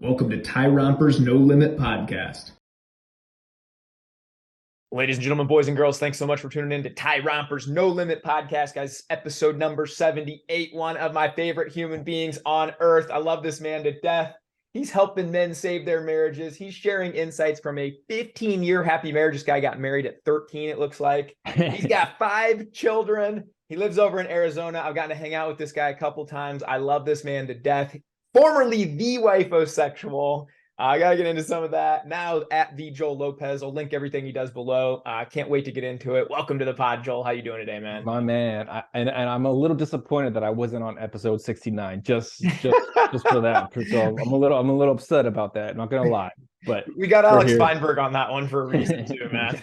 Welcome to Tyrompers No Limit Podcast. Ladies and gentlemen, boys and girls, thanks so much for tuning in to Tyrompers No Limit Podcast, guys. Episode number 78, one of my favorite human beings on earth. I love this man to death. He's helping men save their marriages. He's sharing insights from a 15-year happy marriage. This guy got married at 13, it looks like. He's got 5 children. He lives over in Arizona. I've gotten to hang out with this guy a couple times. I love this man to death. Formerly the wifosexual. I got to get into some of that. Now at the Joel Lopez. I'll link everything he does below. I can't wait to get into it. Welcome to the pod, Joel. How you doing today, man? My man. And I'm a little disappointed that I wasn't on episode 69 just for that. So I'm a little upset about that, not gonna lie. But we got Alex Feinberg on that one for a reason too, man.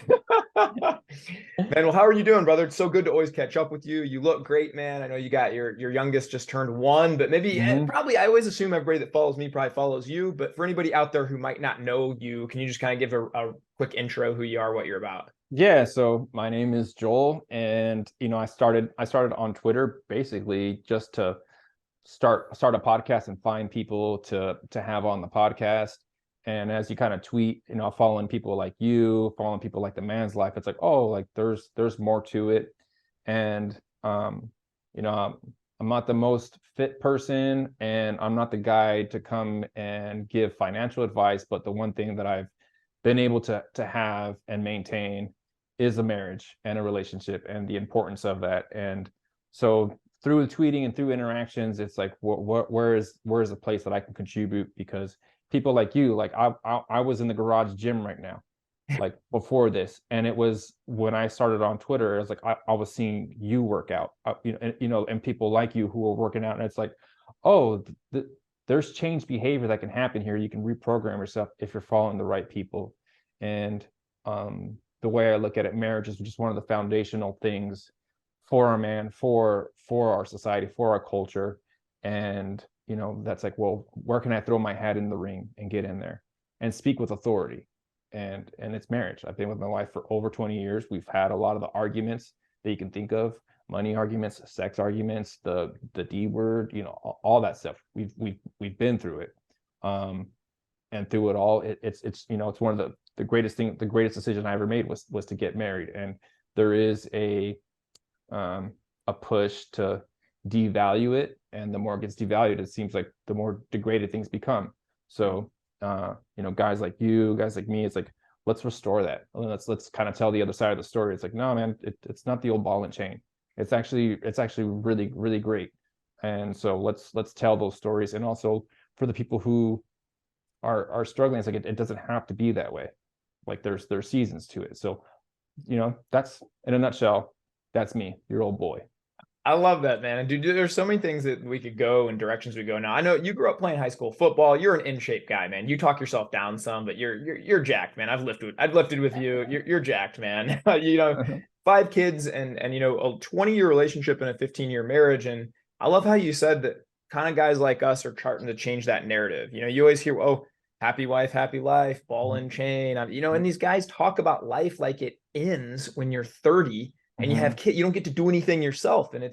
Man, well, how are you doing, brother? It's so good to always catch up with you. You look great, man. I know you got your youngest just turned 1, but maybe probably I always assume everybody that follows me probably follows you. But for anybody out there who might not know you, can you just kind of give a quick intro, who you are, what you're about? Yeah, so my name is Joel, and I started on Twitter basically just to start a podcast and find people to have on the podcast. And as you kind of tweet, following people like you, following people like The Man's Life, it's like, oh, like there's more to it. And I'm not the most fit person, and I'm not the guy to come and give financial advice, but the one thing that I've been able to have and maintain is a marriage and a relationship and the importance of that. And so through the tweeting and through interactions, it's like, where is the place that I can contribute? Because people like you, like I was in the garage gym right now, like before this, and it was when I started on Twitter, it was like I was seeing you work out, and people like you who are working out, and it's like, oh, there's changed behavior that can happen here. You can reprogram yourself if you're following the right people. And the way I look at it, marriage is just one of the foundational things for our man, for our society, for our culture. And that's like, well, where can I throw my hat in the ring and get in there and speak with authority? And it's marriage. I've been with my wife for over 20 years. We've had a lot of the arguments that you can think of, money arguments, sex arguments, the D word, all that stuff. We've been through it. And through it all, it's one of the greatest decision I ever made was to get married. And there is a push to devalue it, and the more it gets devalued, it seems like the more degraded things become. So guys like you, guys like me, it's like, let's restore that. Let's kind of tell the other side of the story. It's like, no, man, it's not the old ball and chain. It's actually really, really great. And so let's tell those stories. And also for the people who are struggling, it's like it doesn't have to be that way. Like there's seasons to it. So that's, in a nutshell, that's me, your old boy. I love that, man. And dude, there's so many things that we could go and directions we go. Now, I know you grew up playing high school football. You're an in shape guy, man. You talk yourself down some, but you're jacked, man. I've lifted with you. You're jacked, man. 5 kids and a 20-year relationship and a 15-year marriage. And I love how you said that kind of guys like us are starting to change that narrative. You always hear, oh, happy wife, happy life, ball and chain. And these guys talk about life like it ends when you're 30 and you have kids. You don't get to do anything yourself. And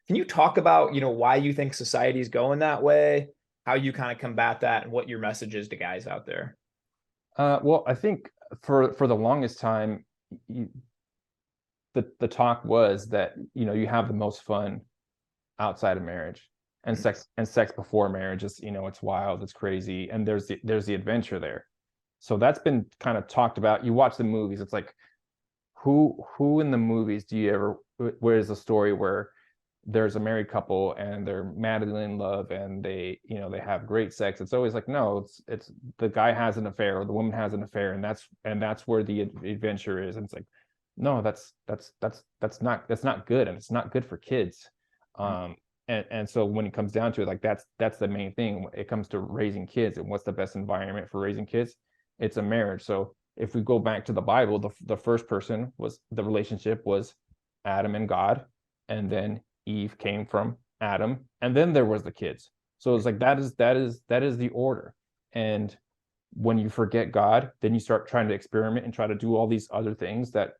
can you talk about, why you think society is going that way, how you kind of combat that, and what your message is to guys out there? Well, I think for the longest time, the talk was that, you have the most fun outside of marriage, and sex before marriage is, it's wild, it's crazy. And there's the adventure there. So that's been kind of talked about. You watch the movies, it's like, who in the movies where's a story where there's a married couple and they're madly in love and they have great sex? It's always like, no, it's the guy has an affair or the woman has an affair, and that's where the adventure is. And it's like, no, that's not good, and it's not good for kids. And so when it comes down to it, like that's the main thing. When it comes to raising kids and what's the best environment for raising kids, it's a marriage. So if we go back to the Bible, the first person the relationship was Adam and God, and then Eve came from Adam, and then there was the kids. So it's like that is the order. And when you forget God, then you start trying to experiment and try to do all these other things that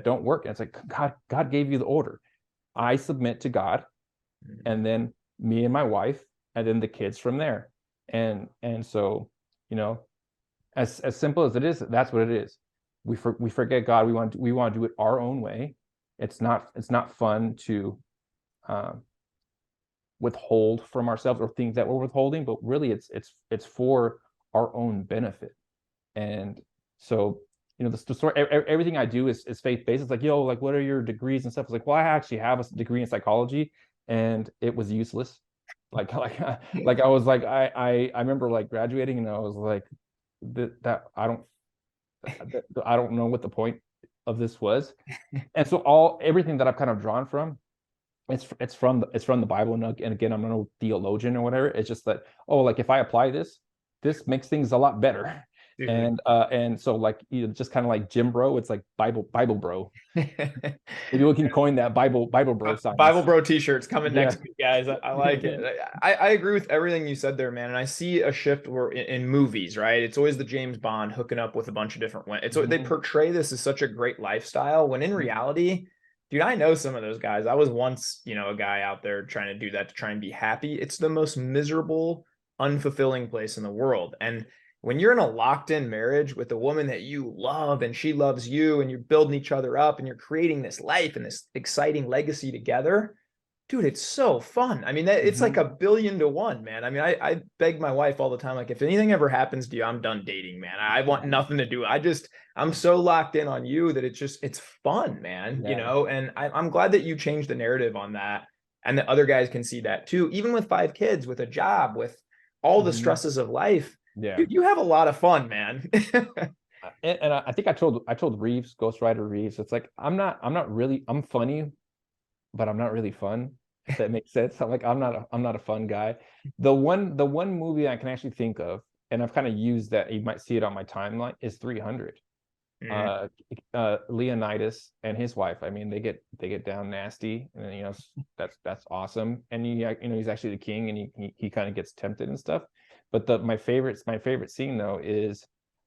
don't work. And it's like, God gave you the order. I submit to God, and then me and my wife, and then the kids from there. And so you know, as simple as it is, that's what it is. We forget God. We want to do it our own way. It's not fun to withhold from ourselves or things that we're withholding, but really it's for our own benefit. And so, you know, the story, everything I do is faith-based. It's like, yo, like, what are your degrees and stuff? It's like, well, I actually have a degree in psychology, and it was useless. Like I was like, I remember like graduating, and I was like, that I don't know what the point of this was. And so everything that I've kind of drawn from, it's from the Bible. And again, I'm no theologian or whatever. It's just that, oh, like if I apply this makes things a lot better. Dude. And so, like, you know, just kind of like Jim Bro, it's like Bible bro. Maybe we can coin that Bible bro science. Bible Bro t-shirts coming Yeah. next week, guys. I like it. I agree with everything you said there, man. And I see a shift where in movies, right? It's always the James Bond hooking up with a bunch of different it's they portray this as such a great lifestyle, when in reality, dude, I know some of those guys. I was once, you know, a guy out there trying to do that to try and be happy. It's the most miserable, unfulfilling place in the world. And when you're in a locked-in marriage with a woman that you love and she loves you, and you're building each other up and you're creating this life and this exciting legacy together, dude, it's so fun. I mean, it's like 1,000,000,000 to 1, man. I mean, I beg my wife all the time, like, if anything ever happens to you, I'm done dating, man. I want nothing to do. I'm so locked in on you that it's fun, man, you know? And I'm glad that you changed the narrative on that, and that other guys can see that too, even with 5 kids, with a job, with all the stresses of life. Yeah. Dude, you have a lot of fun, man. And I think I told Reeves, Ghostwriter Reeves, it's like, I'm funny, but I'm not really fun, if that makes sense. I'm like, I'm not a fun guy. The one movie I can actually think of, and I've kind of used that, you might see it on my timeline, is 300. Leonidas and his wife, I mean, they get down nasty, and, you know, that's awesome. And you know, he's actually the king, and he kind of gets tempted and stuff. But my favorite scene though is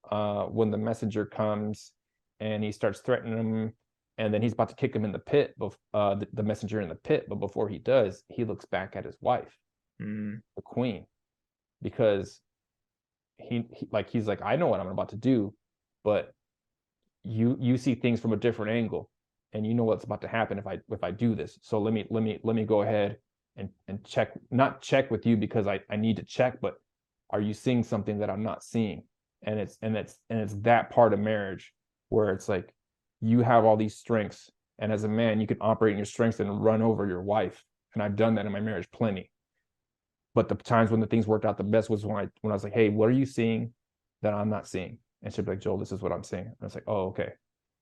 when the messenger comes and he starts threatening him, and then he's about to kick him in the pit, the messenger in the pit. But before he does, he looks back at his wife, the queen, because he's like, I know what I'm about to do, but you see things from a different angle, and you know what's about to happen if I do this. So let me go ahead and not check with you because I need to check, but are you seeing something that I'm not seeing? And it's that part of marriage where it's like, you have all these strengths, and as a man, you can operate in your strengths and run over your wife. And I've done that in my marriage plenty. But the times when the things worked out the best was when I was like, hey, what are you seeing that I'm not seeing? And she'd be like, Joel, this is what I'm seeing. And I was like, oh, okay.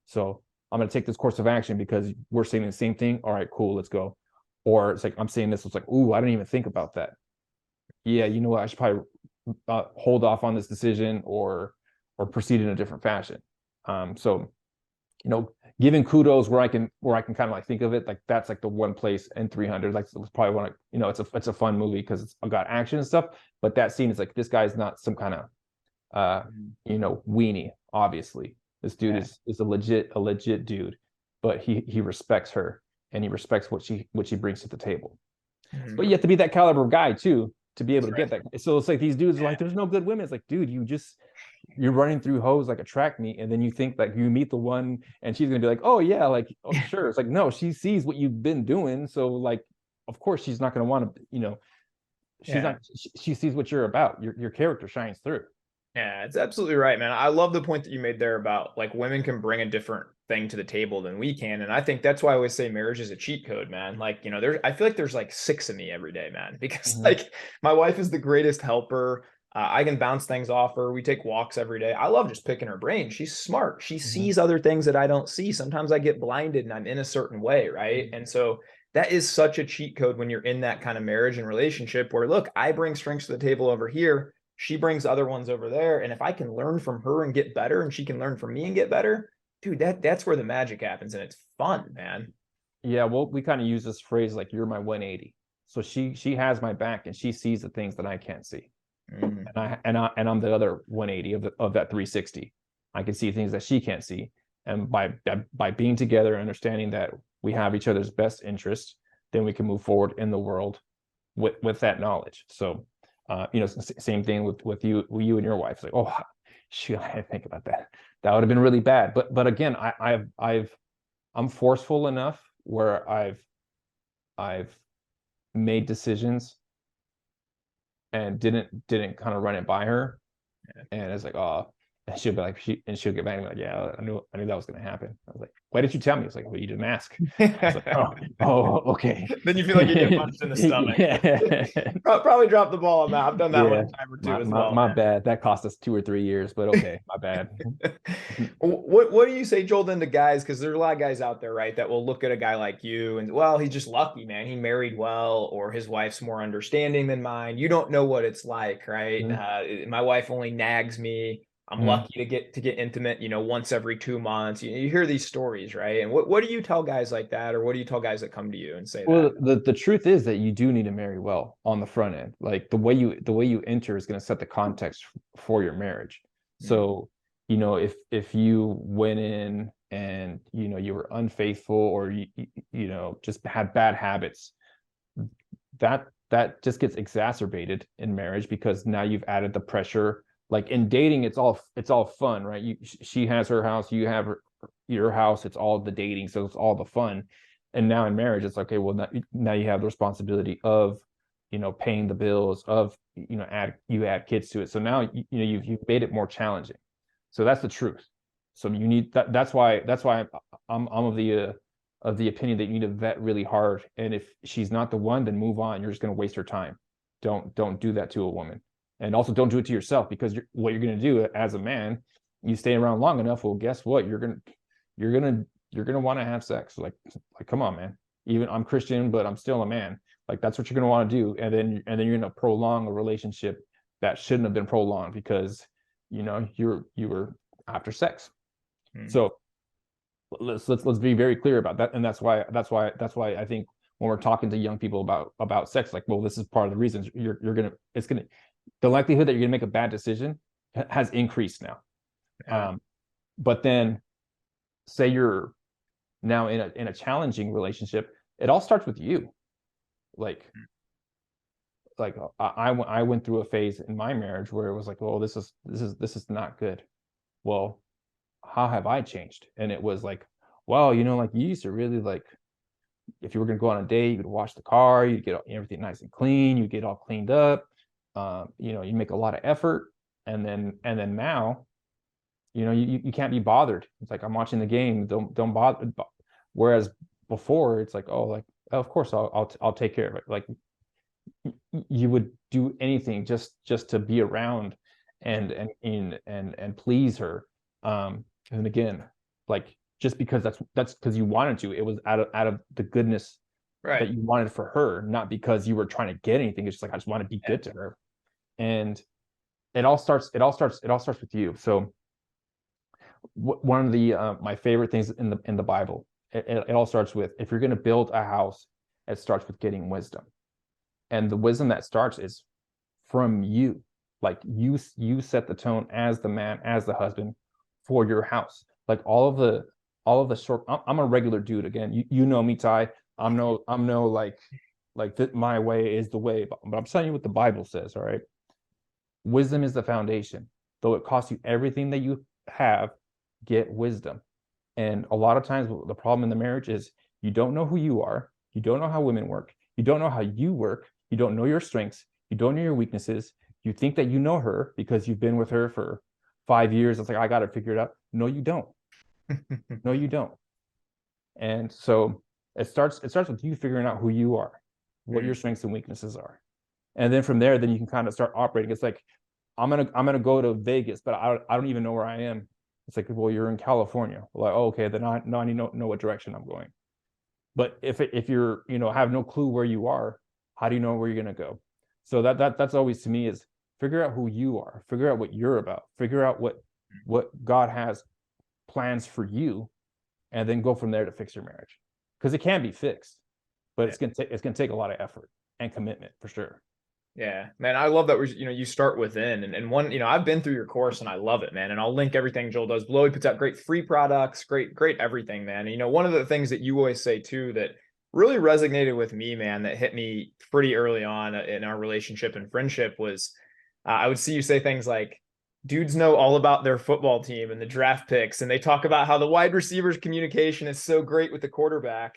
So I'm going to take this course of action because we're seeing the same thing. All right, cool, let's go. Or it's like, I'm seeing this. It's like, ooh, I didn't even think about that. Yeah, you know what? I should probably hold off on this decision or proceed in a different fashion. So, you know, giving kudos where I can kind of like think of it, like that's like the one place in 300. Like, it's probably one, you know, it's a fun movie because it's got action and stuff. But that scene is like, this guy's not some kind of you know, weenie. Obviously, this dude is a legit dude, but he respects her, and he respects what she brings to the table. But you have to be that caliber of guy too to be able to get that. So it's like, these dudes are like, there's no good women. It's like, dude, you're running through hoes like a track meet, and then you think like you meet the one and she's gonna be like, oh yeah, like, oh sure. It's like, no, she sees what you've been doing, so like, of course she's not gonna want to, you know, she sees what you're about. Your character shines through. Yeah, it's absolutely right, man. I love the point that you made there about like women can bring a different thing to the table than we can. And I think that's why I always say marriage is a cheat code, man. Like, you know, I feel like there's like 6 of me every day, man, because like my wife is the greatest helper. I can bounce things off her. We take walks every day. I love just picking her brain. She's smart. She sees other things that I don't see. Sometimes I get blinded and I'm in a certain way, right? And so that is such a cheat code when you're in that kind of marriage and relationship where, look, I bring strengths to the table over here. She brings other ones over there. And if I can learn from her and get better, and she can learn from me and get better, dude, that's where the magic happens. And it's fun, man. Yeah, well, we kind of use this phrase like, you're my 180. So she has my back, and she sees the things that I can't see. And I'm the other 180 of that 360. I can see things that she can't see. And by being together and understanding that we have each other's best interests, then we can move forward in the world with that knowledge. So Same thing with you and your wife. It's like, oh, shoot, I didn't think about that. That would have been really bad. But again, I'm forceful enough where I've made decisions and didn't kind of run it by her. And it's like, oh, and she'll be like, she'll get back and be like, yeah, I knew that was going to happen. I was like, why didn't you tell me? It's like, well, you didn't ask. I was like, oh, okay. Then you feel like you get punched in the stomach. Yeah. Probably dropped the ball on that. I've done that Yeah. one time or two as well. My bad. That cost us 2 or 3 years, but okay, my bad. What do you say, Joel, then to guys? Because there's a lot of guys out there, right, that will look at a guy like you and, well, he's just lucky, man. He married well, or his wife's more understanding than mine. You don't know what it's like, right? My wife only nags me. I'm lucky to get intimate, once every 2 months. You hear these stories, right? And what do you tell guys like that, or what do you tell guys that come to you and say well, that? the truth is that you do need to marry well on the front end. Like the way you enter is going to set the context for your marriage. So, if you went in and you were unfaithful, or you just had bad habits, that just gets exacerbated in marriage, because now you've added the pressure. Like in dating, it's all fun, right? She has her house, you have your house. It's all the dating, so it's all the fun. And now in marriage, it's okay. Well, now you have the responsibility of, paying the bills, of add kids to it. So now you've made it more challenging. So that's the truth. So you need that. That's why I'm of the opinion that you need to vet really hard. And if she's not the one, then move on. You're just going to waste her time. Don't do that to a woman. And also don't do it to yourself, because what you're going to do as a man, you stay around long enough, well, guess what? You're going to want to have sex. Like, come on, man. Even I'm Christian, but I'm still a man. Like, that's what you're going to want to do. And then you're going to prolong a relationship that shouldn't have been prolonged, because, you were after sex. So let's be very clear about that. And that's why I think when we're talking to young people about sex, like, well, this is part of the reasons the likelihood that you're going to make a bad decision has increased now. But then say you're now in a challenging relationship, it all starts with you. Like I went through a phase in my marriage where it was like, oh, this is not good. Well, how have I changed? And it was like, well, like you used to really, like, if you were going to go on a date, you'd wash the car, you'd get everything nice and clean, you get all cleaned up. You make a lot of effort, and then now, you can't be bothered. It's like, I'm watching the game, don't bother. Whereas before, it's like, oh, like, of course I'll take care of it. Like, you would do anything just to be around and please her. And again, like, just because that's because you wanted to. It was out of the goodness that you wanted for her, not because you were trying to get anything. It's just like, I just want to be good to her. And it all starts with you. So one of the my favorite things in the Bible, it all starts with, if you're going to build a house, it starts with getting wisdom. And the wisdom that starts is from you. Like, you set the tone as the man, as the husband, for your house. Like, all of the short, I'm a regular dude. Again, you know me, Ty. I'm no like that. My way is the way, but I'm telling you what the Bible says. All right. Wisdom is the foundation. Though it costs you everything that you have, get wisdom. And a lot of times the problem in the marriage is you don't know who you are. You don't know how women work. You don't know how you work. You don't know your strengths. You don't know your weaknesses. You think that you know her because you've been with her for 5 years. It's like, I got to figure it out. No, you don't. No, you don't. And so it starts with you figuring out who you are, what your strengths and weaknesses are. And then from there, then you can kind of start operating. It's like, I'm gonna go to Vegas, but I don't even know where I am. It's like, well, you're in California. Like, oh, okay, then I need to know what direction I'm going. But if you're, have no clue where you are, how do you know where you're gonna go? So that's always, to me, is figure out who you are, figure out what you're about, figure out what God has plans for you, and then go from there to fix your marriage. Because it can be fixed, but it's gonna take a lot of effort and commitment, for sure. Yeah, man, I love that you start within, and one, I've been through your course and I love it, man. And I'll link everything Joel does below. He puts out great free products, great everything, man. And, one of the things that you always say too, that really resonated with me, man, that hit me pretty early on in our relationship and friendship was I would see you say things like, dudes know all about their football team and the draft picks, and they talk about how the wide receivers communication is so great with the quarterback,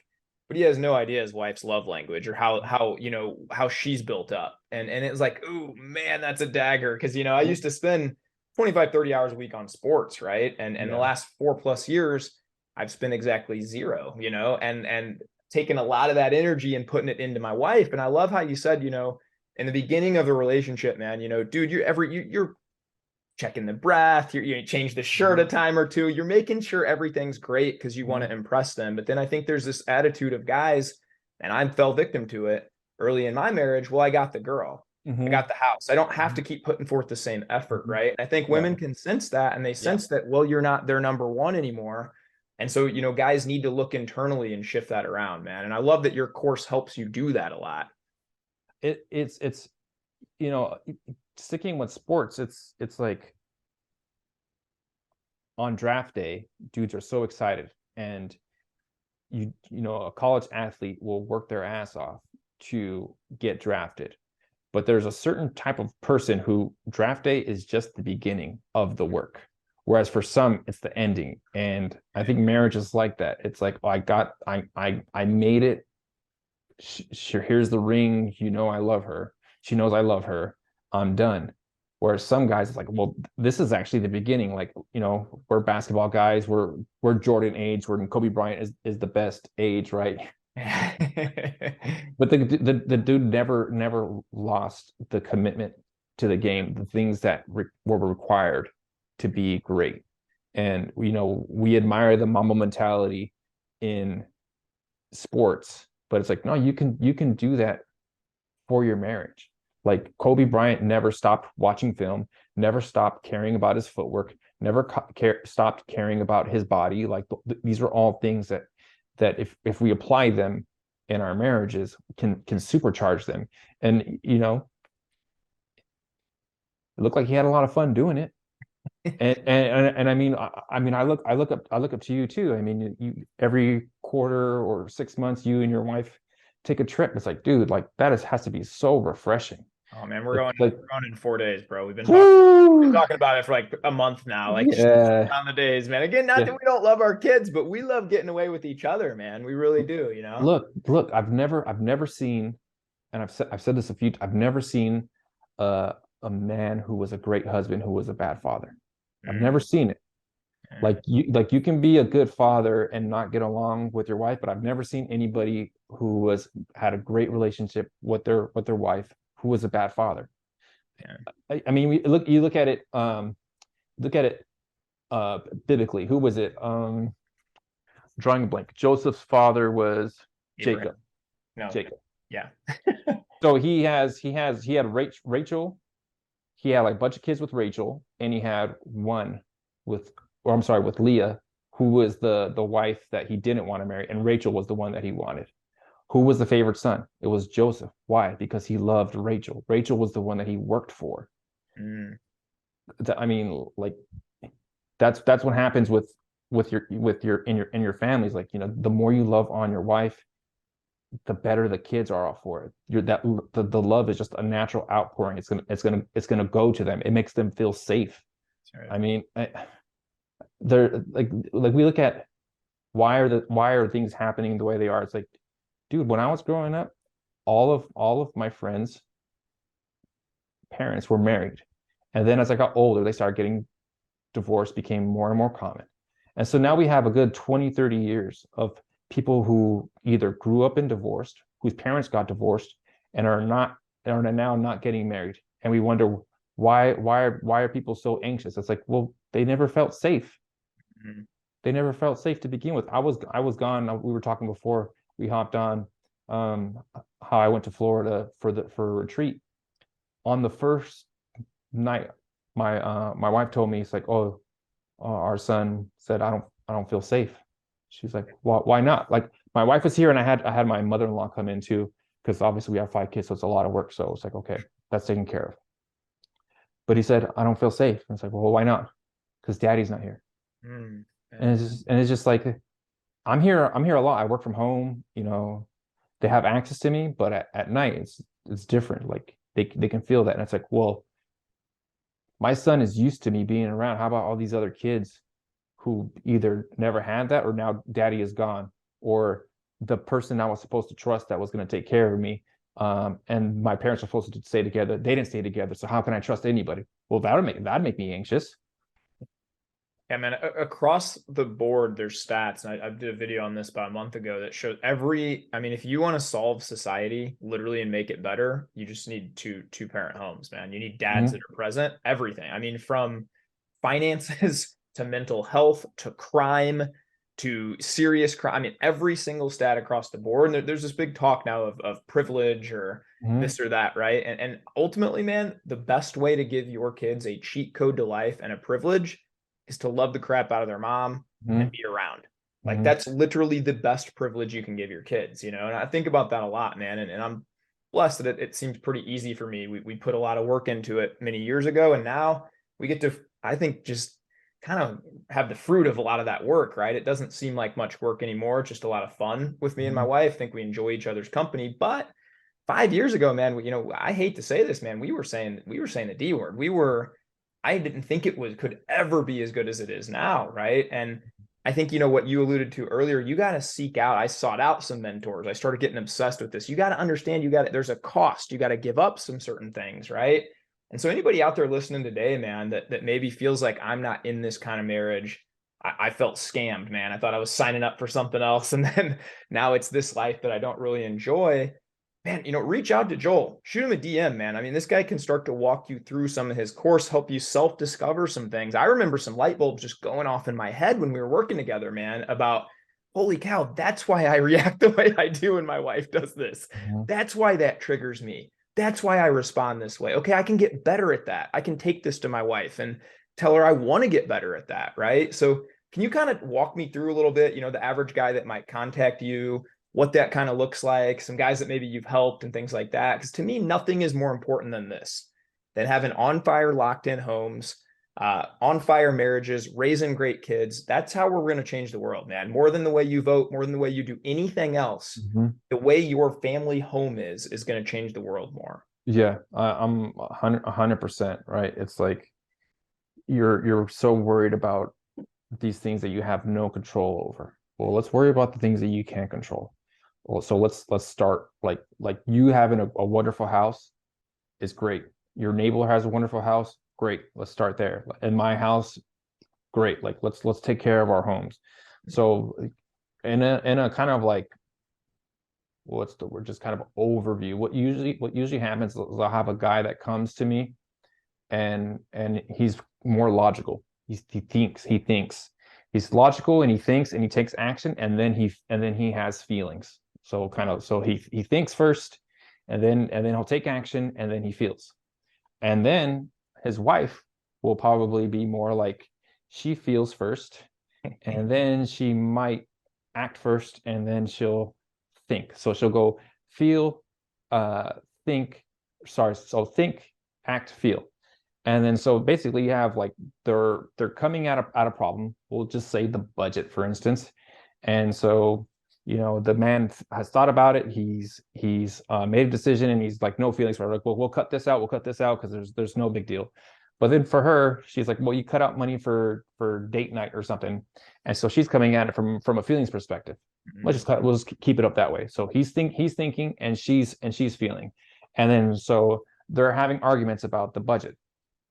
but he has no idea his wife's love language or how she's built up. And it was like, ooh, man, that's a dagger. Because, I used to spend 25, 30 hours a week on sports, right? And the last 4+ years, I've spent exactly 0, and taking a lot of that energy and putting it into my wife. And I love how you said, in the beginning of the relationship, man, dude, you're checking the breath, you change the shirt a time or two, you're making sure everything's great because you want to impress them. But then I think there's this attitude of guys, and I fell victim to it early in my marriage. Well, I got the girl, I got the house, I don't have to keep putting forth the same effort, right? And I think women can sense that, and they sense that, well, you're not their number one anymore. And so, guys need to look internally and shift that around, man. And I love that your course helps you do that a lot. It's sticking with sports, it's like on draft day, dudes are so excited, and a college athlete will work their ass off to get drafted. But there's a certain type of person who draft day is just the beginning of the work. Whereas for some, it's the ending. And I think marriage is like that. It's like, oh, I made it. Sure, here's the ring. I love her. She knows I love her. I'm done. Whereas some guys, it's like, well, this is actually the beginning. Like, we're basketball guys. We're Jordan age. We're Kobe Bryant is the best age, right? But the dude never lost the commitment to the game, the things that were required to be great. And we admire the Mamba mentality in sports, but it's like, no, you can do that for your marriage. Like Kobe Bryant never stopped watching film, never stopped caring about his footwork, never stopped caring about his body. Like these are all things that if we apply them in our marriages can supercharge them. And it looked like he had a lot of fun doing it. And I look up to you too. I mean, you every quarter or 6 months, you and your wife take a trip. It's like, dude, like that has to be so refreshing. Oh man, we're going in 4 days, bro. We've been talking about it for like a month now. Like, on the days, man. Again, not that we don't love our kids, but we love getting away with each other, man. We really do, Look, I've never seen, and I've said this a few. I've never seen a man who was a great husband who was a bad father. I've never seen it. Like you can be a good father and not get along with your wife, but I've never seen anybody who had a great relationship with their wife who was a bad father. I mean, you look at it biblically. Who was it? Drawing a blank. Joseph's father was Jacob. No, Jacob. Yeah. So he had Rachel. He had like a bunch of kids with Rachel, and he had one with Leah, who was the wife that he didn't want to marry, and Rachel was the one that he wanted. Who was the favorite son? It was Joseph. Why? Because he loved Rachel. Rachel was the one that he worked for. I mean, like that's what happens with your families. Like, the more you love on your wife, the better the kids are off for it. The love is just a natural outpouring. It's gonna go to them. It makes them feel safe. Right. I mean, they're like we look at why are things happening the way they are. It's like, dude, when I was growing up, all of my friends' parents were married, and then as I got older, they started getting divorced, became more and more common, and so now we have a good 20-30 years of people who either grew up and divorced, whose parents got divorced, and are now not getting married, and we wonder why are people so anxious? It's like, well, they never felt safe. They never felt safe to begin with. I was gone. We were talking before we hopped on how I went to Florida for a retreat. On the first night, my wife told me, it's like, oh, our son said I don't feel safe. She's like, well, why not? Like, my wife was here, and I had my mother-in-law come in too, because obviously we have 5 kids, so it's a lot of work. So it's like, okay, that's taken care of. But he said, I don't feel safe. And it's like, well, why not? Because daddy's not here. And it's just like, I'm here a lot. I work from home, they have access to me, but at night it's different. Like they can feel that. And it's like, well, my son is used to me being around. How about all these other kids who either never had that, or now daddy is gone, or the person I was supposed to trust that was going to take care of me, and my parents are supposed to stay together, they didn't stay together, so how can I trust anybody? Well, that'd make me anxious. Yeah, man, across the board, there's stats. And I did a video on this about a month ago that shows I mean, if you want to solve society literally and make it better, you just need two parent homes, man. You need dads that are present, everything. I mean, from finances to mental health to crime to serious crime. I mean, every single stat across the board. And there's this big talk now of privilege or this or that, right? And ultimately, man, the best way to give your kids a cheat code to life and a privilege is to love the crap out of their mom and be around. Like that's literally the best privilege you can give your kids, you know? And I think about that a lot, man. And I'm blessed that it seems pretty easy for me. We put a lot of work into it many years ago. And now we get to, I think, just kind of have the fruit of a lot of that work, right? It doesn't seem like much work anymore. It's just a lot of fun with me and my wife. I think we enjoy each other's company. But 5 years ago, man, you know, I hate to say this, man, we were saying the D word. I didn't think it could ever be as good as it is now, right? And I think, you know, what you alluded to earlier, you got to seek out. I sought out some mentors. I started getting obsessed with this. You got to understand, there's a cost. You got to give up some certain things, right? And so anybody out there listening today, man, that maybe feels like I'm not in this kind of marriage, I felt scammed, man. I thought I was signing up for something else. And then now it's this life that I don't really enjoy. Man, you know, reach out to Joel, shoot him a DM, man. I mean, this guy can start to walk you through some of his course, help you self-discover some things. I remember some light bulbs just going off in my head when we were working together, man, about, holy cow, that's why I react the way I do when my wife does this. That's why that triggers me. That's why I respond this way. Okay, I can get better at that. I can take this to my wife and tell her I want to get better at that, right? So can you kind of walk me through a little bit, you know, the average guy that might contact you, what that kind of looks like, some guys that maybe you've helped and things like that? Because to me, nothing is more important than this, than having on fire, locked in homes, on fire marriages, raising great kids. That's how we're going to change the world, man. More than the way you vote, more than the way you do anything else. The way your family home is going to change the world more. Yeah, I'm 100%, right? It's like you're so worried about these things that you have no control over. Well, let's worry about the things that you can control. Well, so let's start like you having a wonderful house is great. Your neighbor has a wonderful house, great. Let's start there. In my house, great. Like let's take care of our homes. So in a kind of like, what's the word, just kind of overview, what usually happens is I'll have a guy that comes to me and he's more logical. He thinks he's logical, and he thinks and he takes action, and then he has feelings. So he thinks first, and then he'll take action, and then he feels. And then his wife will probably be more like, she feels first, and then she might act first, and then she'll think. So she'll go feel, think, think, act, feel. And then so basically you have like they're coming at a problem. We'll just say the budget, for instance. And so, you know, the man has thought about it. He's made a decision, and he's like, no feelings for it. Like, well, we'll cut this out because there's no big deal. But then for her, she's like, well, you cut out money for date night or something. And so she's coming at it from a feelings perspective. We'll just keep it up that way. So he's thinking, and she's feeling. And then so they're having arguments about the budget,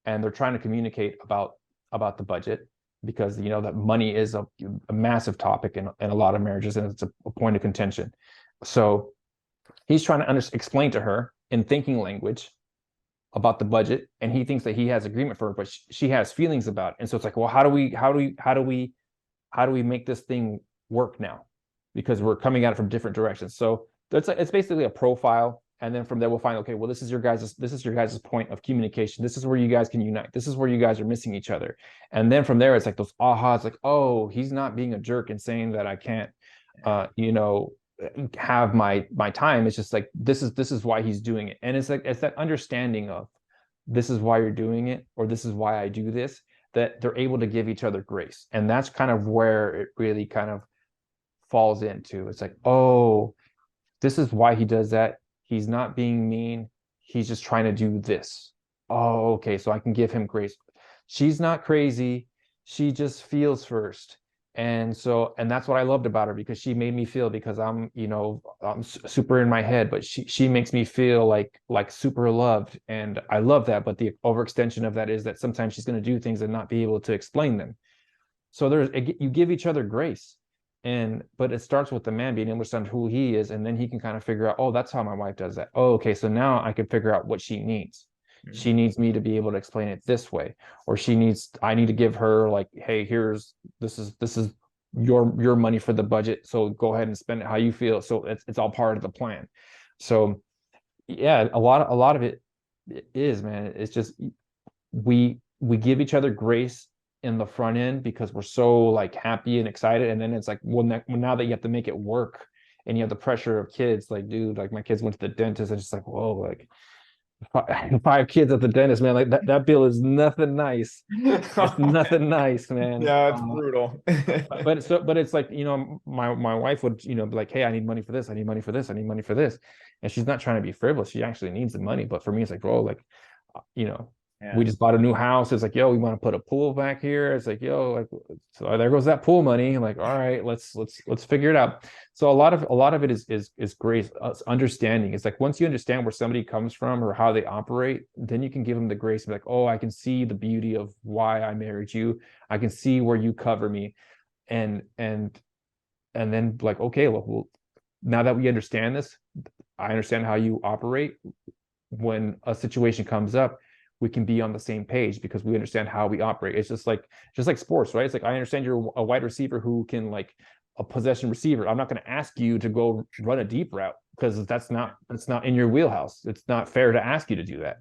and they're trying to communicate about the budget, because, you know, that money is a massive topic in a lot of marriages, and it's a point of contention. So he's trying to explain to her in thinking language about the budget, and he thinks that he has agreement for her, but she has feelings about it. And so it's like, well, how do we make this thing work now? Because we're coming at it from different directions. So it's basically a profile. And then from there, we'll find, okay, well, this is your guys' point of communication. This is where you guys can unite. This is where you guys are missing each other. And then from there, it's like those ahas, like, oh, he's not being a jerk and saying that I can't, you know, have my time. It's just like, this is why he's doing it. And it's like, it's that understanding of, this is why you're doing it, or this is why I do this, that they're able to give each other grace. And that's kind of where it really kind of falls into. It's like, oh, this is why he does that. He's not being mean. He's just trying to do this. Oh, okay. So I can give him grace. She's not crazy. She just feels first. And that's what I loved about her, because she made me feel, because I'm super in my head, but she makes me feel like super loved. And I love that. But the overextension of that is that sometimes she's going to do things and not be able to explain them. So you give each other grace. But it starts with the man being able to understand who he is, and then he can kind of figure out, oh, that's how my wife does that. Oh, okay, so now I can figure out what she needs. She needs me to be able to explain it this way, or I need to give her, like, hey, this is your money for the budget, so go ahead and spend it how you feel. So it's all part of the plan. So yeah, a lot of it is, man, it's just we give each other grace in the front end because we're so like happy and excited, and then it's like, well, now that you have to make it work and you have the pressure of kids, like, dude, like my kids went to the dentist, and just like, whoa, like five kids at the dentist, man, like that bill is nothing nice. It's nothing nice, man. Yeah, it's brutal. But it's like, my wife would, be like, hey, I need money for this, I need money for this, I need money for this. And she's not trying to be frivolous. She actually needs the money. But for me, it's like, bro, like, Yeah. we just bought a new house. It's like, yo, we want to put a pool back here. It's like, yo, like, so there goes that pool money. I'm like, all right, let's figure it out. So a lot of it is grace, understanding. It's like, once you understand where somebody comes from or how they operate, then you can give them the grace and be like, oh, I can see the beauty of why I married you. I can see where you cover me. And then, like, okay, well, now that we understand this, I understand how you operate. When a situation comes up, we can be on the same page because we understand how we operate. It's just like sports, right? It's like, I understand you're a wide receiver who can, like, a possession receiver. I'm not going to ask you to go run a deep route because that's not in your wheelhouse. It's not fair to ask you to do that.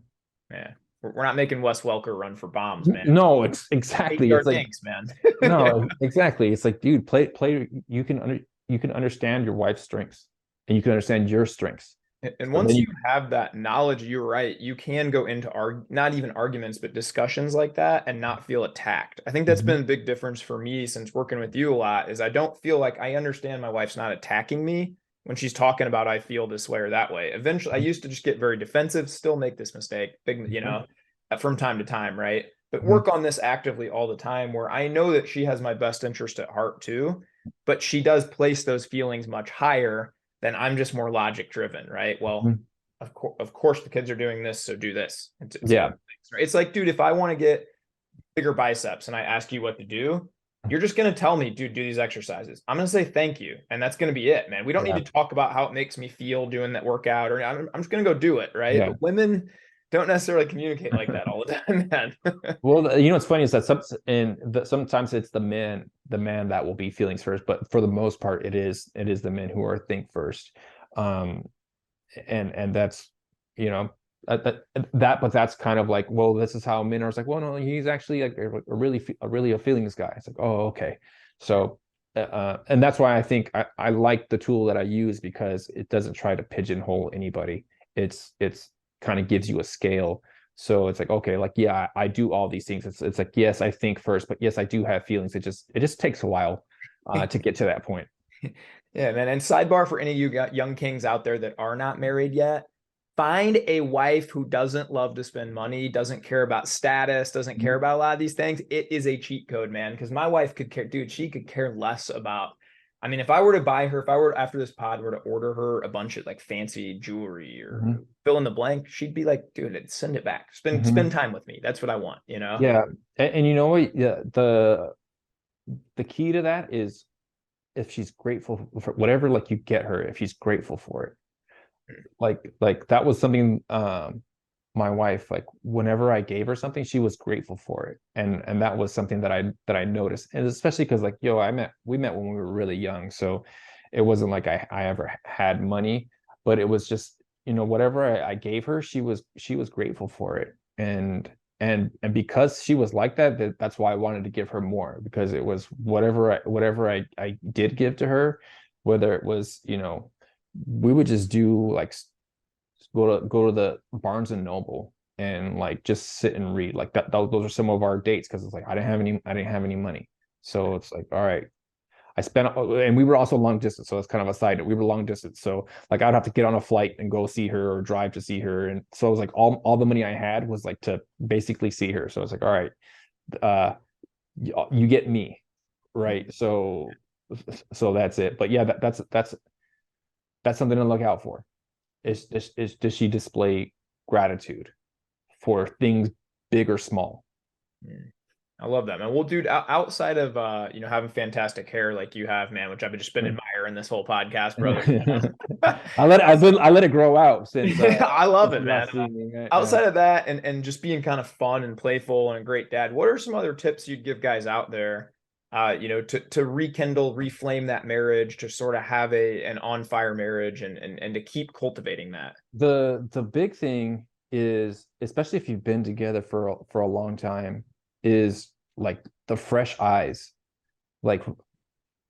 Yeah. We're not making Wes Welker run for bombs, man. No, it's exactly. It's like, dinks, man. no, exactly. It's like, dude, play. You can understand your wife's strengths, and you can understand your strengths. And once you have that knowledge, you're right, you can go into not even arguments, but discussions like that and not feel attacked. I think that's been a big difference for me since working with you a lot, is I don't feel like I understand my wife's not attacking me when she's talking about, I feel this way or that way. Eventually, I used to just get very defensive, still make this mistake, from time to time, right? But work on this actively all the time, where I know that she has my best interest at heart too, but she does place those feelings much higher. Then I'm just more logic driven, right? Well, of course the kids are doing this, so do this. Yeah. It's like, dude, if I want to get bigger biceps and I ask you what to do, you're just going to tell me, dude, do these exercises. I'm going to say thank you. And that's going to be it, man. We don't need to talk about how it makes me feel doing that workout, or I'm just going to go do it, right? Yeah. But women don't necessarily communicate like that all the time, man. Well, what's funny is that sometimes it's the man that will be feelings first, but for the most part, it is the men who are think first. And that's, but that's kind of like, well, this is how men are. It's like, well, no, he's actually like a really a feelings guy. It's like, oh, okay. So, and that's why I think I like the tool that I use, because it doesn't try to pigeonhole anybody. It's kind of gives you a scale. So it's like, okay, like, yeah, I do all these things. It's like, yes, I think first, but yes, I do have feelings. It just takes a while to get to that point. Yeah, man. And sidebar for any of you young kings out there that are not married yet, find a wife who doesn't love to spend money, doesn't care about status, doesn't care about a lot of these things. It is a cheat code, man. Because my wife could care, dude, she could care less about. I mean, if I were to buy her, if I were, after this pod, were to order her a bunch of like fancy jewelry or fill in the blank, she'd be like, dude, send it back. Spend time with me. That's what I want, Yeah. And you know what? Yeah, the key to that is, if she's grateful for whatever, like, you get her, if she's grateful for it. Like that was something, my wife, like, whenever I gave her something, she was grateful for it. And that was something that I noticed. And especially because, like, we met when we were really young. So it wasn't like I ever had money, but it was just, whatever I gave her, she was grateful for it. And because she was like that, that's why I wanted to give her more, because it was whatever I did give to her, whether it was, we would just do, like, go to the Barnes and Noble and, like, just sit and read, like that. Those are some of our dates, because it's like I didn't have any money. So it's like, all right, and we were also long distance, so it's kind of a side note. We were long distance, so like I'd have to get on a flight and go see her or drive to see her, and so it was like all the money I had was like to basically see her. So I was like, all right, you get me, right? So that's it. But yeah, that's something to look out for. Does she display gratitude for things big or small? I love that, man. Well, dude, outside of having fantastic hair like you have, man, which I've just been admiring this whole podcast, brother. I let it grow out since I love since it, you man. last seen me, right? Outside of that, and just being kind of fun and playful and a great dad, what are some other tips you'd give guys out there, to rekindle, reflame that marriage, to sort of have an on fire marriage, and to keep cultivating that? The big thing is, especially if you've been together for a long time, is like the fresh eyes. Like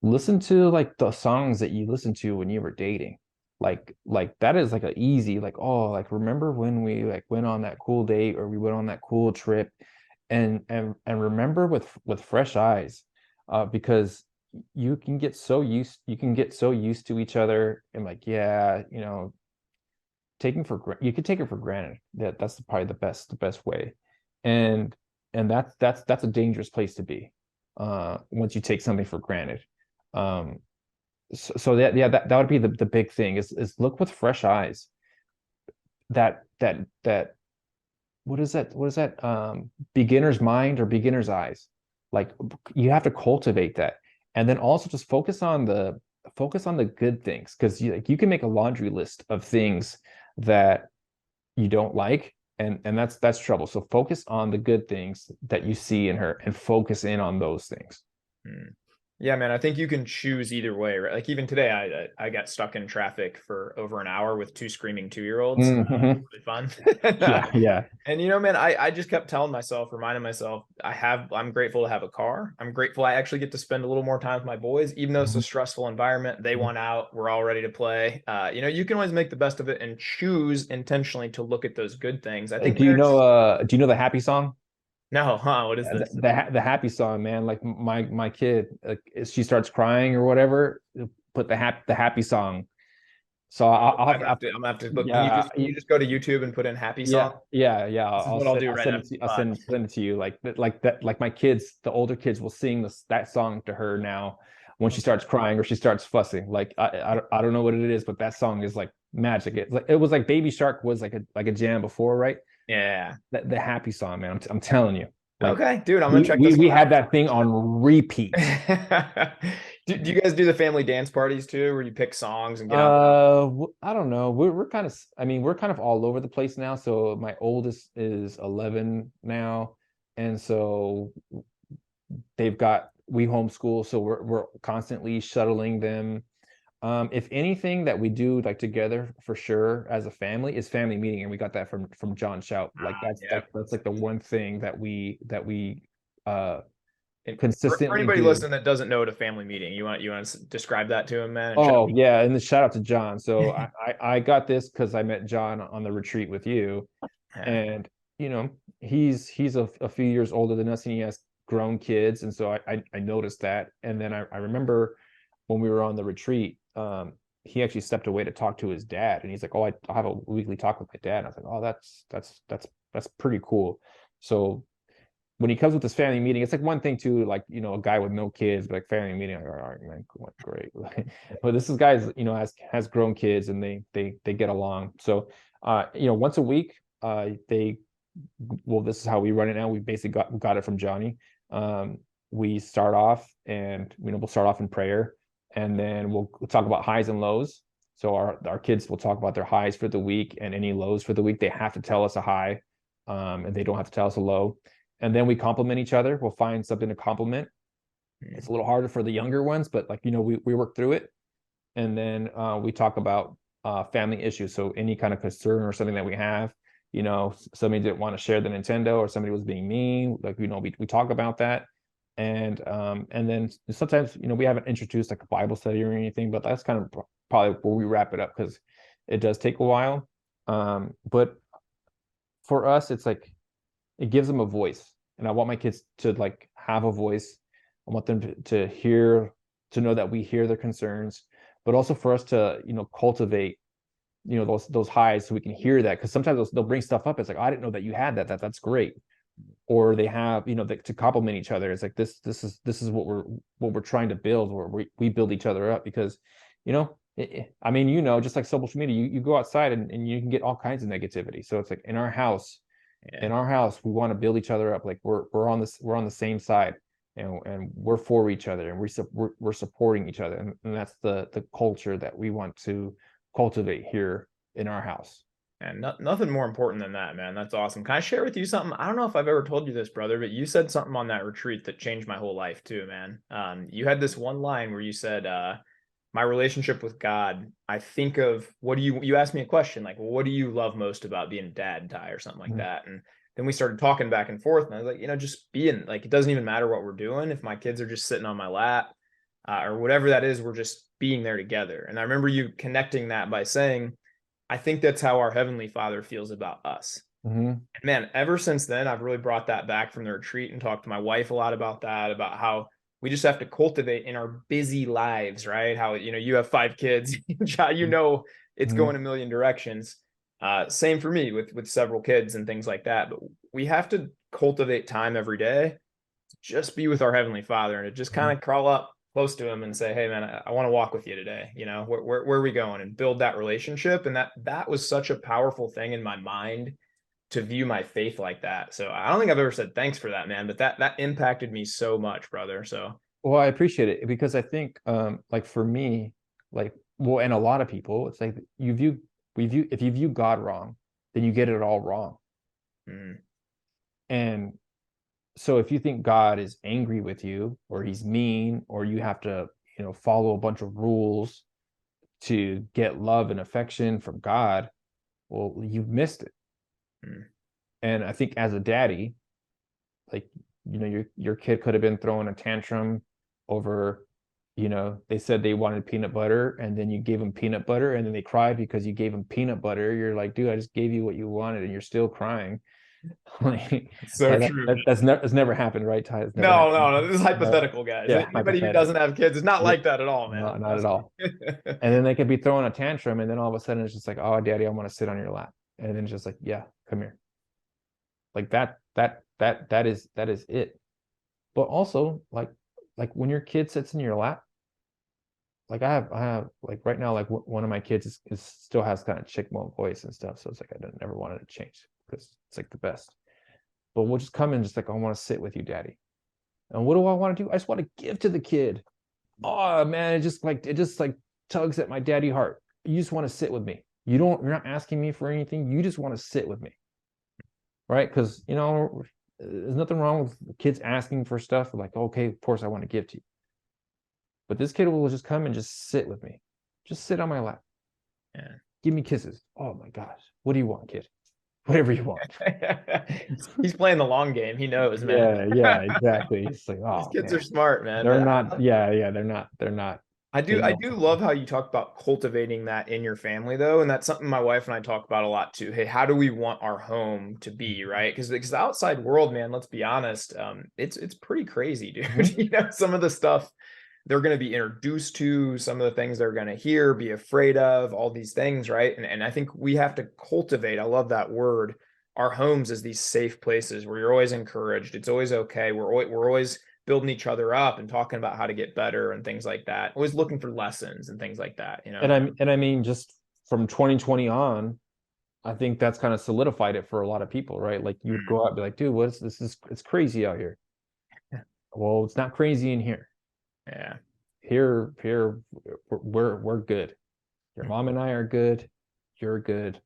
listen to like the songs that you listened to when you were dating. Like that is like a easy, like, oh, like remember when we like went on that cool date or we went on that cool trip, and remember with fresh eyes, because you can get so used to each other, and like, yeah, you could take it for granted. That's probably the best way. And that's a dangerous place to be, once you take something for granted. So that, yeah, that would be the big thing, is look with fresh eyes. That what is that, beginner's mind or beginner's eyes. Like, you have to cultivate that, and then also just focus on the good things, because you can make a laundry list of things that you don't like, and that's trouble. So focus on the good things that you see in her and focus in on those things. Yeah, man, I think you can choose either way, right? Like even today, I got stuck in traffic for over an hour with two screaming 2-year-olds. Mhm. Really fun. Yeah. And man, I just kept telling myself, reminding myself, I'm grateful to have a car. I'm grateful I actually get to spend a little more time with my boys, even though it's a stressful environment. They want out, we're all ready to play. You can always make the best of it and choose intentionally to look at those good things. I think Do you know the happy song? no, huh? What is this? The happy song, man. Like my kid, she starts crying or whatever, put the happy song. So I'm gonna have to look. yeah, Can you just go to YouTube and put in happy yeah, song? yeah. This is what I'll do right after the pod. Send it to you. Like that. Like my kids, the older kids will sing that song to her now when she starts crying or she starts fussing. Like I don't know what it is, but that song is like magic. It was like Baby Shark was like a jam before, right? Yeah. The happy song, man. I'm telling you. Like, Okay, dude, I'm gonna check this we one had out. that thing on repeat. Do you guys do the family dance parties too, where you pick songs and get out? I don't know. We're kind of, I mean, we're kind of all over the place now. So my oldest is 11 now, and so we homeschool, so we're constantly shuttling them. If anything that we do like together for sure as a family is family meeting, and we got that from John Shout. Like Yeah. that's like the one thing that we uh And for consistently anybody do. listening that doesn't know what a family meeting, you want to describe that to him, man? Oh yeah, and the shout out to John. So I got this because I met John on the retreat with you, Yeah. and he's a few years older than us, and he has grown kids, and so I noticed that, and then I remember when we were on the retreat, he actually stepped away to talk to his dad, and he's like, "Oh, I have a weekly talk with my dad." And I was like, "Oh, that's pretty cool." So when he comes with this family meeting, it's like one thing to like, a guy with no kids, but like family meeting, like, all right, man, cool, great. But this is guys, has grown kids, and they get along. So once a week, this is how we run it now. We basically got it from Johnny. We start off, and we'll start off in prayer, and then we'll talk about highs and lows. So our kids will talk about their highs for the week and any lows for the week. They have to tell us a high, and they don't have to tell us a low. And then we compliment each other. We'll find something to compliment. It's a little harder for the younger ones, but like, we work through it. And then we talk about family issues. So any kind of concern or something that we have, somebody didn't want to share the Nintendo, or somebody was being mean, like, we talk about that. And then sometimes, we haven't introduced like a Bible study or anything, but that's kind of probably where we wrap it up, because it does take a while. But for us, it's like, it gives them a voice, and I want my kids to like have a voice. I want them to to know that we hear their concerns, but also for us to, cultivate, those highs so we can hear that. Because sometimes they'll bring stuff up. It's like, I didn't know that you had that. That's great. Or they have, to compliment each other. It's like this is what we're trying to build, where we build each other up. Because, just like social media, you go outside and you can get all kinds of negativity. So it's like in our house, we want to build each other up. Like we're on the same side, and we're for each other, and we're supporting each other. And that's the culture that we want to cultivate here in our house. And nothing more important than that, man. That's awesome. Can I share with you something? I don't know if I've ever told you this, brother, but you said something on that retreat that changed my whole life too, man. You had this one line where you said, my relationship with God, I think of you asked me a question, like, well, what do you love most about being a dad, Ty, or something like that? And then we started talking back and forth, and I was like, just being, like, it doesn't even matter what we're doing. If my kids are just sitting on my lap, or whatever that is, we're just being there together. And I remember you connecting that by saying, I think that's how our Heavenly Father feels about us. And man, ever since then, I've really brought that back from the retreat and talked to my wife a lot about that, about how we just have to cultivate in our busy lives, right? How, you have 5 kids, it's going a million directions. Same for me with several kids and things like that. But we have to cultivate time every day to just be with our Heavenly Father, and to just kind of crawl up close to him and say, hey man, I want to walk with you today. Where are we going, and build that relationship. And that was such a powerful thing in my mind, to view my faith like that. So I don't think I've ever said thanks for that, man, but that impacted me so much, brother. So, well, I appreciate it, because I think, like for me, like, well, and a lot of people, it's like if you view God wrong, then you get it all wrong. And so if you think God is angry with you, or he's mean, or you have to, follow a bunch of rules to get love and affection from God, well, you've missed it. And I think as a daddy, like, your kid could have been throwing a tantrum over, they said they wanted peanut butter, and then you gave them peanut butter, and then they cried because you gave them peanut butter. You're like, dude, I just gave you what you wanted, and you're still crying. Like, so true. That's never happened, right, Ty? No, this is hypothetical, guys. Yeah, anybody who doesn't have kids is not like that at all, man. Not at all. And then they could be throwing a tantrum, and then all of a sudden it's just like, oh, daddy, I want to sit on your lap. And then it's just like, yeah, come here. Like that is it. But also, like when your kid sits in your lap, like I have like right now, like one of my kids is still has kind of chick-mo voice and stuff. So it's like, I never wanted to change, because it's like the best. But we'll just come in just like, I want to sit with you, daddy. And what do I want to do? I just want to give to the kid. Oh man, it just like tugs at my daddy heart. You just want to sit with me. You're not asking me for anything. You just want to sit with me. Right? Because, there's nothing wrong with kids asking for stuff. Like, okay, of course I want to give to you. But this kid will just come and just sit with me. Just sit on my lap. Yeah. Give me kisses. Oh my gosh. What do you want, kid? Whatever you want. He's playing the long game. He knows, man. Yeah, exactly. It's like, oh, these kids man. are smart, man. They're not. Yeah, they're not. I do love how you talk about cultivating that in your family, though, and that's something my wife and I talk about a lot too. Hey, how do we want our home to be, right? Because the outside world, man, let's be honest, it's pretty crazy, dude. Some of the stuff they're going to be introduced to, some of the things they're going to hear, be afraid of, all these things, right? And I think we have to cultivate, I love that word, our homes as these safe places where you're always encouraged. It's always okay. We're always building each other up and talking about how to get better and things like that. Always looking for lessons and things like that, And I mean, just from 2020 on, I think that's kind of solidified it for a lot of people, right? Like you would go out and be like, dude, what's this? It's crazy out here. Well, it's not crazy in here. Yeah. Here, we're good. Your mom and I are good. You're good.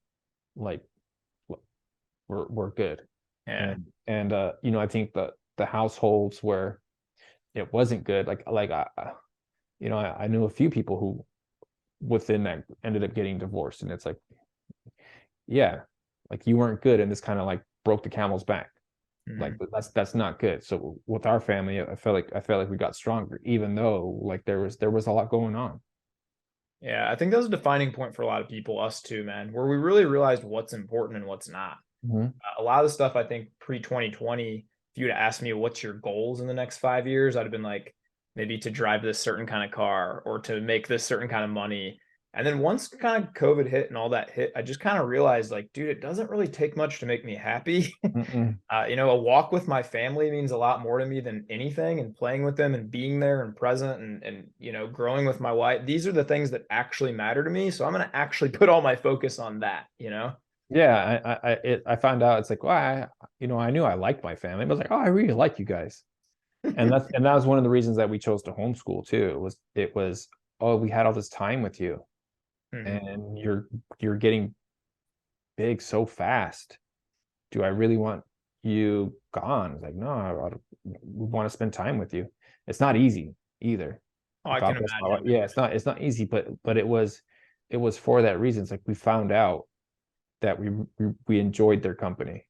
Like we're good. Yeah. And I think the households where it wasn't good, like I knew a few people who within that ended up getting divorced, and it's like, yeah, like you weren't good, and this kind of like broke the camel's back. Like that's not good. So with our family, I felt like we got stronger, even though like there was a lot going on. Yeah, I think that was a defining point for a lot of people, us too, man, where we really realized what's important and what's not. A lot of the stuff, I think pre-2020, if you'd asked me what's your goals in the next 5 years, I'd have been like, maybe to drive this certain kind of car or to make this certain kind of money. And then once kind of COVID hit and all that hit, I just kind of realized like, dude, it doesn't really take much to make me happy. A walk with my family means a lot more to me than anything, and playing with them and being there and present and growing with my wife. These are the things that actually matter to me. So I'm going to actually put all my focus on that, Yeah, I found out it's like, well, I knew I liked my family, but I was like, oh, I really like you guys. And that was one of the reasons that we chose to homeschool too. It was, oh, we had all this time with you. And you're getting big so fast. Do I really want you gone? It's like, no, we want to spend time with you. It's not easy either. Oh, I can imagine. Yeah, it's not easy, but it was for that reason. It's like we found out that we enjoyed their company.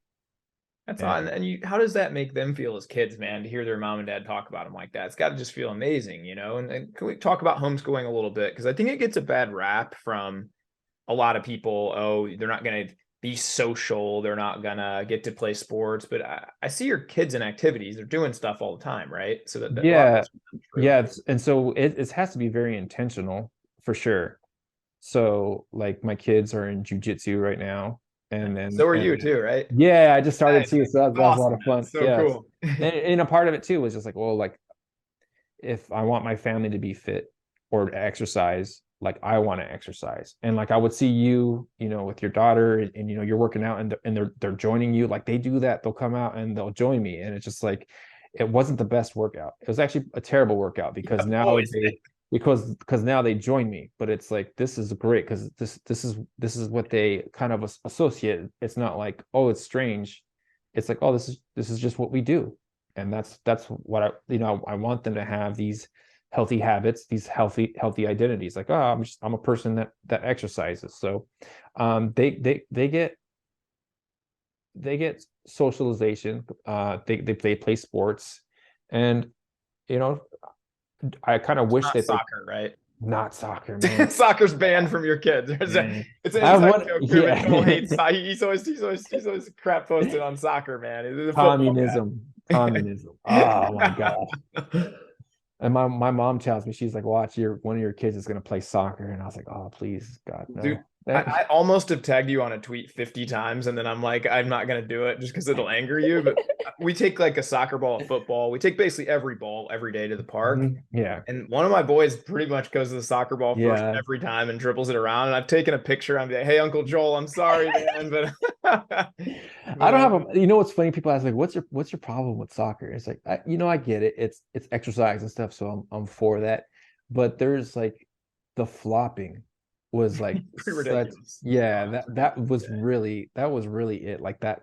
That's on. And how does that make them feel as kids, man, to hear their mom and dad talk about them like that? It's got to just feel amazing, And can we talk about homeschooling a little bit? Because I think it gets a bad rap from a lot of people. Oh, they're not going to be social. They're not going to get to play sports. But I see your kids in activities. They're doing stuff all the time, right? So yeah. And so it has to be very intentional for sure. So like my kids are in jujitsu right now. And then so are you too, right? Yeah, I just started too. So that was a lot of fun. So cool. And a part of it too was just like, well, like if I want my family to be fit or exercise, like I want to exercise. And like I would see you, with your daughter and you're working out and they're joining you. Like they do that, they'll come out and they'll join me. And it's just like it wasn't the best workout. It was actually a terrible workout because now they join me. But it's like this is great because this is what they kind of associate. It's not like, oh, it's strange. It's like, oh, this is just what we do. And that's what I want them to have these healthy habits, these healthy identities. Like, oh, I'm a person that exercises. So they get socialization. They play sports, and I kind of wish that soccer, right? Not soccer, man. Soccer's banned from your kids. It's an inside joke. Yeah. Joel hates soccer. He's always crap posted on soccer, man. Communism. Oh my god. And my mom tells me, she's like, watch, one of your kids is going to play soccer. And I was like, oh, please, God, no. Dude, I almost have tagged you on a tweet 50 times. And then I'm like, I'm not going to do it just because it'll anger you. But we take like a soccer ball, a football. We take basically every ball every day to the park. Yeah. And one of my boys pretty much goes to the soccer ball first every time and dribbles it around. And I've taken a picture. I'm like, hey, Uncle Joel, I'm sorry, man. But I don't have what's funny? People ask like, what's your problem with soccer? It's like, I get it. It's exercise and stuff. So I'm for that. But there's like the flopping was like ridiculous. That was really it. Like that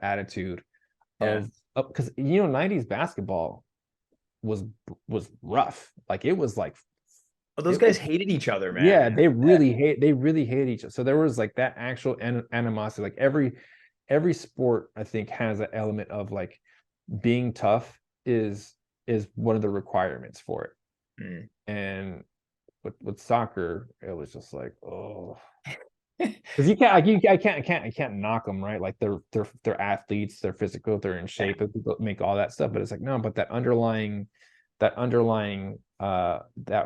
attitude of because 90s basketball was rough. Like it was like those guys hated each other, man. Yeah, they really hate each other. So there was like that actual animosity. Like every sport I think has an element of like being tough is one of the requirements for it. And with soccer, it was just like, oh, because I can't knock them, right? Like they're athletes, they're physical, they're in shape, people make all that stuff. But it's like, no, but that underlying that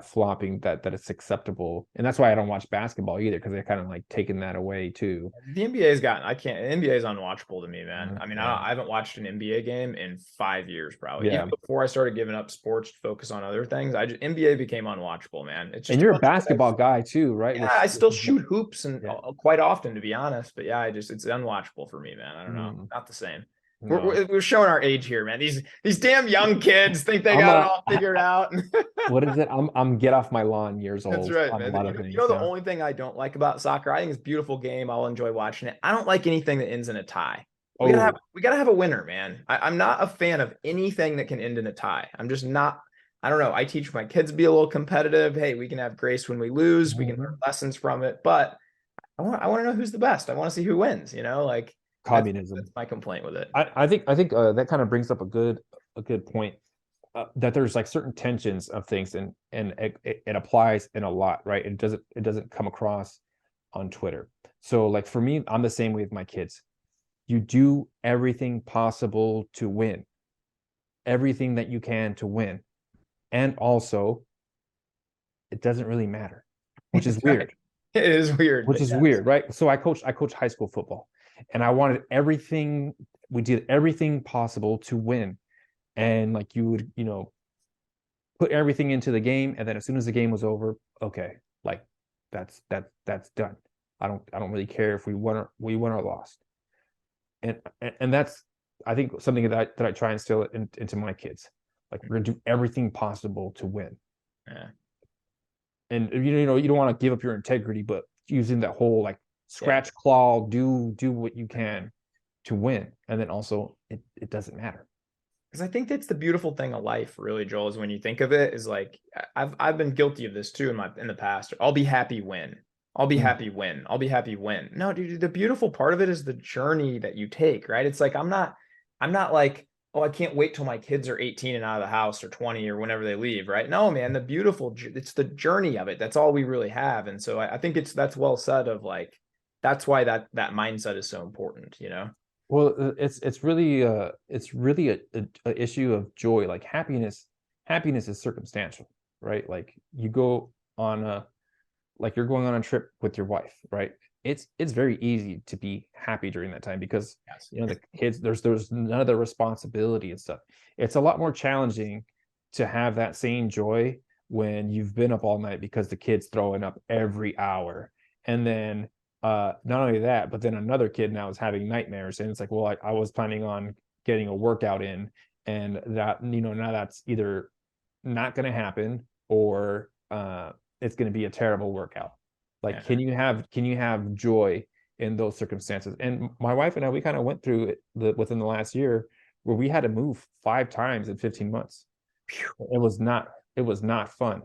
flopping that it's acceptable. And that's why I don't watch basketball either, because they're kind of like taking that away too. The NBA's NBA is unwatchable to me, man. I mean, I haven't watched an NBA game in 5 years probably. Even before I started giving up sports to focus on other things, NBA became unwatchable, man. It's just, and you're a basketball guy too, right? Yeah, I still shoot hoops and quite often, to be honest. But yeah, it's unwatchable for me, man. I don't know, not the same. No. We're showing our age here, man. These damn young kids think they got it all figured out. What is it? I'm get off my lawn years old. That's right, man. The only thing I don't like about soccer, I think it's a beautiful game. I'll enjoy watching it. I don't like anything that ends in a tie. We gotta have a winner, man. I'm not a fan of anything that can end in a tie. I'm just not. I don't know. I teach my kids to be a little competitive. Hey, we can have grace when we lose. We can learn lessons from it. But I want to know who's the best. I want to see who wins. Like. Communism. That's my complaint with it. I think that kind of brings up a good point, that there's like certain tensions of things, and it applies in a lot, right? It doesn't come across on Twitter. So like for me, I'm the same way with my kids. You do everything possible to win, everything that you can to win, And also, it doesn't really matter, which is weird. It is weird. Which is weird, right? So I coach high school football, and I wanted everything. We did everything possible to win, and like you would, put everything into the game, and then as soon as the game was over, okay, like that's done. I don't really care if we won or lost, and that's, I think, something that I try and instill into my kids. Like, we're gonna do everything possible to win. Yeah. And you don't want to give up your integrity, but using that whole like scratch claw, do what you can to win, and then also it doesn't matter. Because I think that's the beautiful thing of life, really, Joel, is when you think of it, is like I've been guilty of this too in the past. I'll be happy when. I'll be happy when. I'll be happy when. No, dude, the beautiful part of it is the journey that you take, right? It's like I'm not like, oh, I can't wait till my kids are 18 and out of the house, or 20, or whenever they leave, right? No, man, it's the journey of it. That's all we really have. And so I think that's well said, of like, that's why that mindset is so important, Well, it's really a issue of joy. Like, happiness is circumstantial, right? Like, you go on you're going on a trip with your wife, right? It's very easy to be happy during that time, because the kids, there's none of the responsibility and stuff. It's a lot more challenging to have that same joy when you've been up all night because the kid's throwing up every hour, and then not only that, but then another kid now is having nightmares, and it's like, well, I was planning on getting a workout in, and that, now that's either not going to happen, or it's going to be a terrible workout. Like, can you have joy in those circumstances? And my wife and I, we kind of went through it within the last year, where we had to move 5 times in 15 months. It was not fun.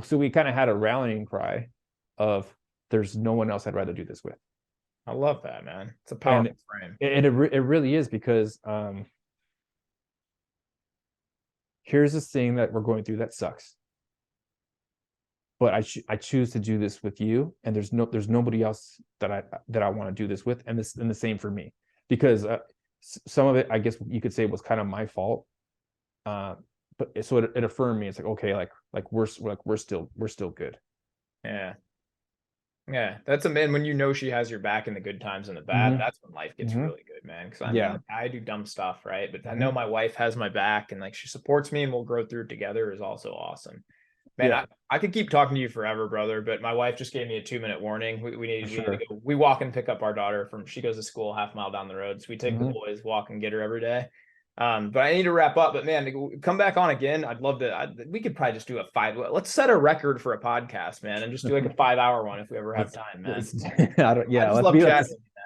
So we kind of had a rallying cry of, there's no one else I'd rather do this with. I love that, man. It's a powerful frame. And it really is, because here's this thing that we're going through that sucks, but I choose to do this with you, and there's nobody else that I want to do this with, and the same for me, because some of it, I guess you could say, was kind of my fault, but so it affirmed me. It's like, okay, like we're still good. Yeah, that's a man, when she has your back in the good times and the bad, that's when life gets really good, man. Because I do dumb stuff, right? But I know my wife has my back, and like, she supports me, and we'll grow through it together, is also awesome. Man, I could keep talking to you forever, brother, but my wife just gave me a 2-minute warning. We need to go. We walk and pick up our daughter she goes to school half a mile down the road. So we take the boys, walk and get her every day. But I need to wrap up. But man, come back on again. I'd love to. We could probably just do let's set a record for a podcast, man, and just do like a 5-hour one if we ever have time, man.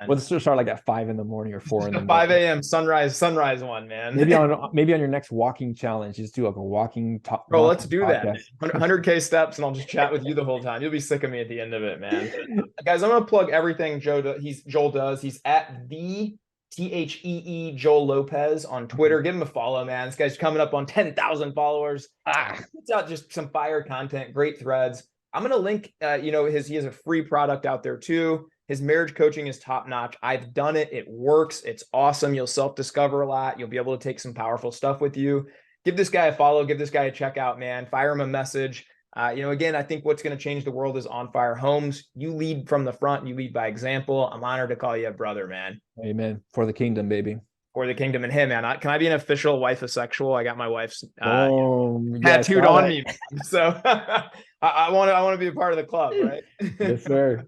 Let's start like at 5 a.m. or 4 a.m. 5 a.m. sunrise one, man. Maybe on your next walking challenge, just do like a walking talk. Bro, let's do that. 100K steps, and I'll just chat with you the whole time. You'll be sick of me at the end of it, man. Guys, I'm gonna plug everything Joel does. He's at the THEE Joel Lopez on Twitter. Give him a follow, man. This guy's coming up on 10,000 followers. It's out just some fire content, great threads. I'm gonna link he has a free product out there too. His marriage coaching is top notch. I've done it. It works. It's awesome. You'll self-discover a lot. You'll be able to take some powerful stuff with you. Give this guy a follow. Give this guy a check out, man. Fire him a message. Again, I think what's going to change the world is On Fire Homes. You lead from the front. You lead by example. I'm honored to call you a brother, man. Amen. For the kingdom, baby. For the kingdom. And hey, man, can I be an official wife-asexual? I got my wife's tattooed on me, man. So I want to be a part of the club, right? Yes, sir.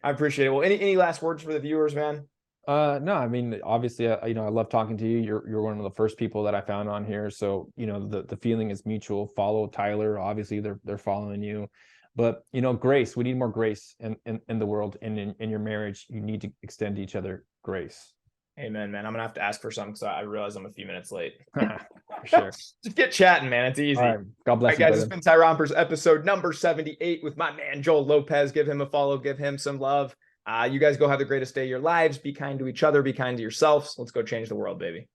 I appreciate it. Well, any last words for the viewers, man? No, I mean, obviously, I love talking to you. You're one of the first people that I found on here. So, the feeling is mutual. Follow Tyler. Obviously, they're following you. But, grace, we need more grace in the world, and in your marriage. You need to extend to each other grace. Amen, man. I'm going to have to ask for some, because I realize I'm a few minutes late. For sure. Just get chatting, man. It's easy. All right. God bless you, guys. It's been Tyrompers episode number 78 with my man, Joel Lopez. Give him a follow. Give him some love. You guys go have the greatest day of your lives. Be kind to each other. Be kind to yourselves. Let's go change the world, baby.